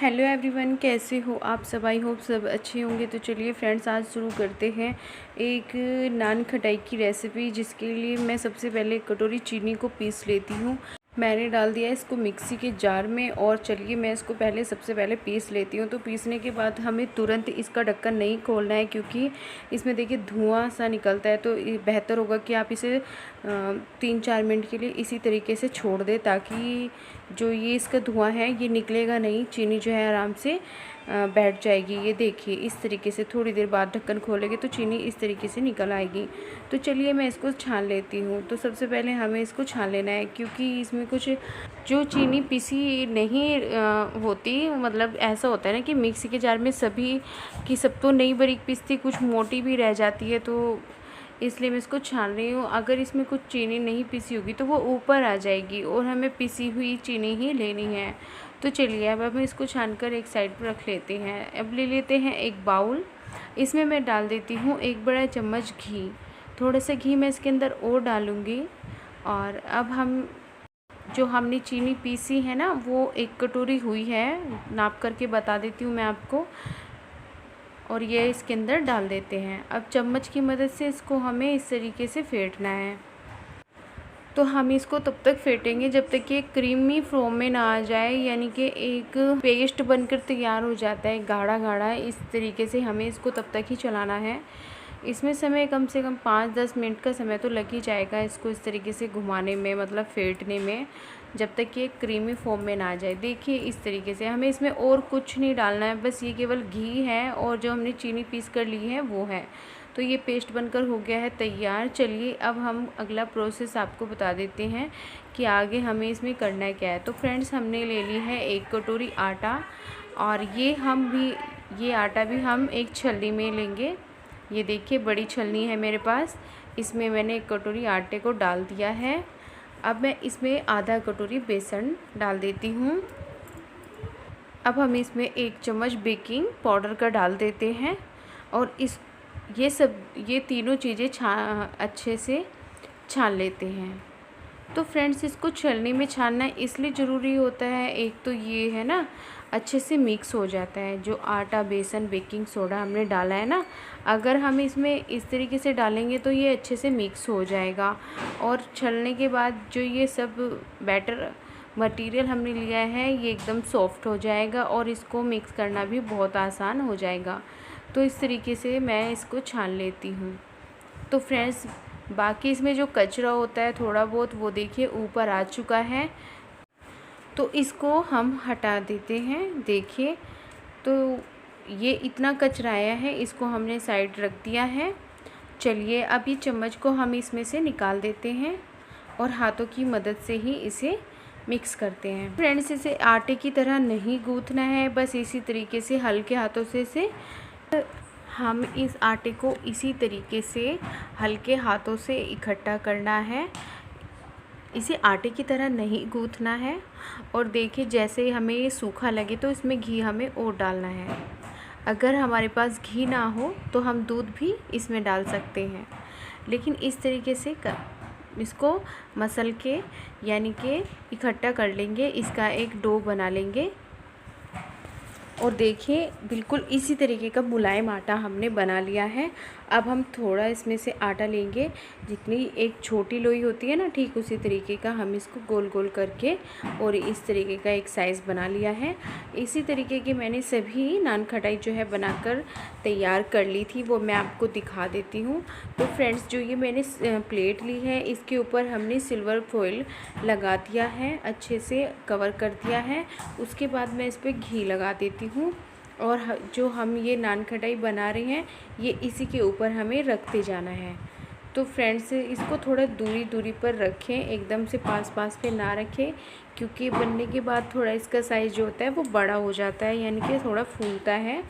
Hello everyone, कैसे हो आप सब। आई होप सब अच्छे होंगे। तो चलिए फ्रेंड्स, आज शुरू करते हैं एक नान खटाई की रेसिपी, जिसके लिए मैं सबसे पहले एक कटोरी चीनी को पीस लेती हूँ। मैंने डाल दिया इसको मिक्सी के जार में, और चलिए मैं इसको सबसे पहले पीस लेती हूँ। तो पीसने के बाद हमें तुरंत इसका ढक्कन नहीं खोलना है, क्योंकि इसमें देखिए धुआं सा निकलता है। तो बेहतर होगा कि आप इसे 3-4 मिनट के लिए इसी तरीके से छोड़ दें, ताकि जो ये इसका धुआं है ये निकलेगा नहीं, चीनी जो है आराम से बैठ जाएगी। ये देखिए इस तरीके से थोड़ी देर बाद ढक्कन खोलेंगे तो चीनी इस तरीके से निकल आएगी। तो चलिए मैं इसको छान लेती हूँ। तो सबसे पहले हमें इसको छान लेना है, क्योंकि इसमें कुछ जो चीनी पिसी नहीं होती, मतलब ऐसा होता है ना कि मिक्सी के जार में सभी की सब तो नहीं बारीक पिसती, कुछ मोटी भी रह जाती है। तो इसलिए मैं इसको छान रही हूँ। अगर इसमें कुछ चीनी नहीं पिसी होगी तो वो ऊपर आ जाएगी, और हमें पिसी हुई चीनी ही लेनी है। तो चलिए अब हम इसको छान कर एक साइड पर रख लेते हैं। अब ले लेते हैं एक बाउल। इसमें मैं डाल देती हूँ 1 बड़ा चम्मच घी। थोड़ा सा घी मैं इसके अंदर और डालूँगी। और अब हम जो हमने चीनी पीसी है ना, वो 1 कटोरी हुई है, नाप करके बता देती हूँ मैं आपको। और ये इसके अंदर डाल देते हैं। अब चम्मच की मदद से इसको हमें इस तरीके से फेंटना है। तो हम इसको तब तक फेंटेंगे जब तक कि क्रीमी फॉर्म में ना आ जाए, यानी कि एक पेस्ट बनकर तैयार हो जाता है गाढ़ा गाढ़ा। इस तरीके से हमें इसको तब तक ही चलाना है। इसमें समय कम से कम 5-10 मिनट का समय तो लग ही जाएगा इसको इस तरीके से घुमाने में, मतलब फेंटने में, जब तक कि एक क्रीमी फॉर्म में ना आ जाए। देखिए इस तरीके से हमें इसमें और कुछ नहीं डालना है, बस ये केवल घी है और जो हमने चीनी पीस कर ली है वो है। तो ये पेस्ट बनकर हो गया है तैयार। चलिए अब हम अगला प्रोसेस आपको बता देते हैं कि आगे हमें इसमें करना है क्या है। तो फ्रेंड्स, हमने ले ली है 1 कटोरी आटा, और ये आटा भी हम एक छलनी में लेंगे। ये देखिए बड़ी छलनी है मेरे पास, इसमें मैंने 1 कटोरी आटे को डाल दिया है। अब मैं इसमें आधा कटोरी बेसन डाल देती हूँ। अब हम इसमें 1 चम्मच बेकिंग पाउडर का डाल देते हैं, और ये तीनों चीज़ें अच्छे से छान लेते हैं। तो फ्रेंड्स, इसको छलनी में छानना इसलिए ज़रूरी होता है, एक तो ये है ना, अच्छे से मिक्स हो जाता है जो आटा, बेसन, बेकिंग सोडा हमने डाला है ना। अगर हम इसमें इस तरीके से डालेंगे तो ये अच्छे से मिक्स हो जाएगा, और छलने के बाद जो ये सब बैटर मटेरियल हमने लिया है ये एकदम सॉफ्ट हो जाएगा, और इसको मिक्स करना भी बहुत आसान हो जाएगा। तो इस तरीके से मैं इसको छान लेती हूँ। तो फ्रेंड्स, बाकी इसमें जो कचरा होता है थोड़ा बहुत, वो देखिए ऊपर आ चुका है, तो इसको हम हटा देते हैं। देखिए तो ये इतना कचरा आया है, इसको हमने साइड रख दिया है। चलिए अब ये चम्मच को हम इसमें से निकाल देते हैं, और हाथों की मदद से ही इसे मिक्स करते हैं। फ्रेंड्स, इसे आटे की तरह नहीं गूँथना है, बस इसी तरीके से हल्के हाथों से हम इस आटे को इसी तरीके से हल्के हाथों से इकट्ठा करना है। इसे आटे की तरह नहीं गूँथना है। और देखिए जैसे हमें ये सूखा लगे तो इसमें घी हमें और डालना है। अगर हमारे पास घी ना हो तो हम दूध भी इसमें डाल सकते हैं, लेकिन इस तरीके से इसको मसल के, यानी कि इकट्ठा कर लेंगे, इसका एक डो बना लेंगे। और देखिए बिल्कुल इसी तरीके का मुलायम आटा हमने बना लिया है। अब हम थोड़ा इसमें से आटा लेंगे, जितनी एक छोटी लोई होती है ना, ठीक उसी तरीके का हम इसको गोल गोल करके और इस तरीके का एक साइज़ बना लिया है। इसी तरीके की मैंने सभी नान खटाई जो है बनाकर तैयार कर ली थी, वो मैं आपको दिखा देती हूँ। तो फ्रेंड्स, जो ये मैंने प्लेट ली है, इसके ऊपर हमने सिल्वर फॉइल लगा दिया है, अच्छे से कवर कर दिया है। उसके बाद मैं इस पर घी लगा देती हूँ, और जो हम ये नान खटाई बना रहे हैं ये इसी के ऊपर हमें रखते जाना है। तो फ्रेंड्स, इसको थोड़ा दूरी दूरी पर रखें, एकदम से पास पास पे ना रखें, क्योंकि बनने के बाद थोड़ा इसका साइज़ जो होता है वो बड़ा हो जाता है, यानी कि थोड़ा फूलता है।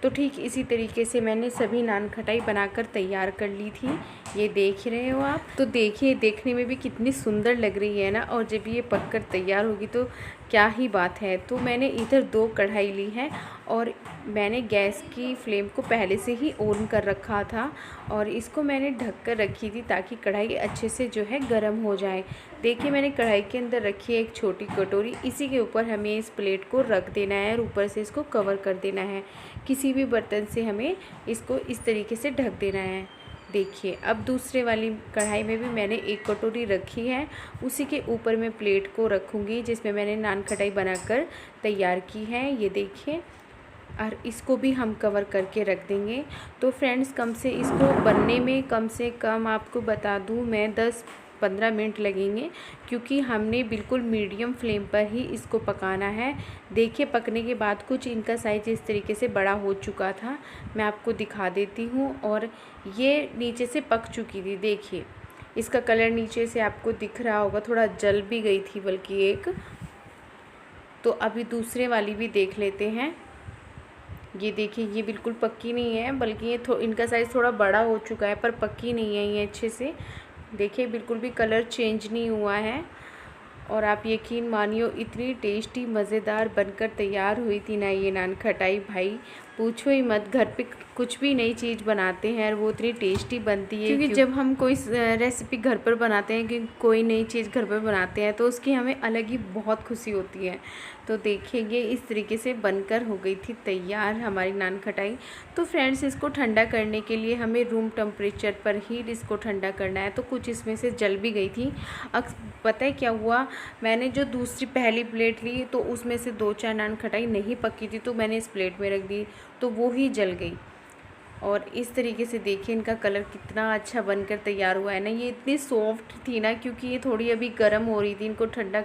तो ठीक इसी तरीके से मैंने सभी नान खटाई बनाकर तैयार कर ली थी। ये देख रहे हो आप। तो देखिए देखने में भी कितनी सुंदर लग रही है ना, और जब ये पककर तैयार होगी तो क्या ही बात है। तो मैंने इधर 2 कढ़ाई ली है और मैंने गैस की फ्लेम को पहले से ही ऑन कर रखा था और इसको मैंने ढक कर रखी थी ताकि कढ़ाई अच्छे से जो है गर्म हो जाए। देखिए मैंने कढ़ाई के अंदर रखी है एक छोटी कटोरी, इसी के ऊपर हमें इस प्लेट को रख देना है और ऊपर से इसको कवर कर देना है। किसी भी बर्तन से हमें इसको इस तरीके से ढक देना है। देखिए अब दूसरे वाली कढ़ाई में भी मैंने एक कटोरी रखी है, उसी के ऊपर मैं प्लेट को रखूँगी जिसमें मैंने नान खटाई बनाकर तैयार की है। ये देखिए, और इसको भी हम कवर करके रख देंगे। तो फ्रेंड्स कम से इसको बनने में कम से कम आपको बता दूँ मैं 10-15 मिनट लगेंगे, क्योंकि हमने बिल्कुल मीडियम फ्लेम पर ही इसको पकाना है। देखिए पकने के बाद कुछ इनका साइज़ इस तरीके से बड़ा हो चुका था, मैं आपको दिखा देती हूँ। और ये नीचे से पक चुकी थी। देखिए इसका कलर नीचे से आपको दिख रहा होगा, थोड़ा जल भी गई थी बल्कि एक। तो अभी दूसरे वाली भी देख लेते हैं। ये देखिए ये बिल्कुल पक्की नहीं है, बल्कि ये इनका साइज़ थोड़ा बड़ा हो चुका है, पर पक्की नहीं है ये अच्छे से। देखिए बिल्कुल भी कलर चेंज नहीं हुआ है। और आप यकीन मानियो इतनी टेस्टी मज़ेदार बनकर तैयार हुई थी ना ये नान खटाई, भाई पूछो ही मत। घर पे कुछ भी नई चीज़ बनाते हैं और वो इतनी टेस्टी बनती है, क्योंकि जब हम कोई रेसिपी घर पर बनाते हैं कि कोई नई चीज़ घर पर बनाते हैं तो उसकी हमें अलग ही बहुत खुशी होती है। तो देखिए ये इस तरीके से बनकर हो गई थी तैयार हमारी नान खटाई। तो फ्रेंड्स इसको ठंडा करने के लिए हमें रूम टेम्परेचर पर ही इसको ठंडा करना है। तो कुछ इसमें से जल भी गई थी। अब पता है क्या हुआ, मैंने जो दूसरी पहली प्लेट ली तो उसमें से 2-4 नान खटाई नहीं पकी थी, तो मैंने इस प्लेट में रख दी तो वो ही जल गई। और इस तरीके से देखिए इनका कलर कितना अच्छा बनकर तैयार हुआ है ना। ये इतनी सॉफ्ट थी ना, क्योंकि ये थोड़ी अभी गर्म हो रही थी। इनको ठंडा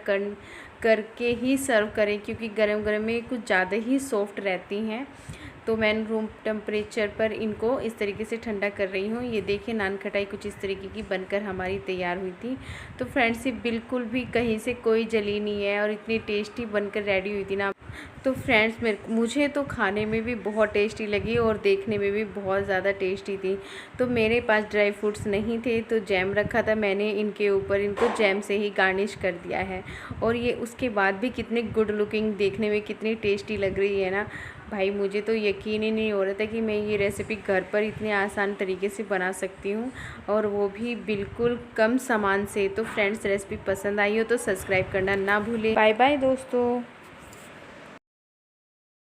करके ही सर्व करें, क्योंकि गरम गरम में कुछ ज़्यादा ही सॉफ्ट रहती हैं। तो मैं रूम टेम्परेचर पर इनको इस तरीके से ठंडा कर रही हूँ। ये देखिए नान खटाई कुछ इस तरीके की बनकर हमारी तैयार हुई थी। तो फ्रेंड्स ये बिल्कुल भी कहीं से कोई जली नहीं है और इतनी टेस्टी बनकर रेडी हुई थी ना। तो फ्रेंड्स मुझे तो खाने में भी बहुत टेस्टी लगी और देखने में भी बहुत ज़्यादा टेस्टी थी। तो मेरे पास ड्राई फ्रूट्स नहीं थे तो जैम रखा था, मैंने इनके ऊपर इनको जैम से ही गार्निश कर दिया है। और ये उसके बाद भी कितने गुड लुकिंग, देखने में कितनी टेस्टी लग रही है ना भाई। मुझे तो यकीन ही नहीं हो रहा था कि मैं ये रेसिपी घर पर इतने आसान तरीके से बना सकती हूँ, और वो भी बिल्कुल कम सामान से। तो फ्रेंड्स रेसिपी पसंद आई हो तो सब्सक्राइब करना ना भूलें। बाय बाय दोस्तों।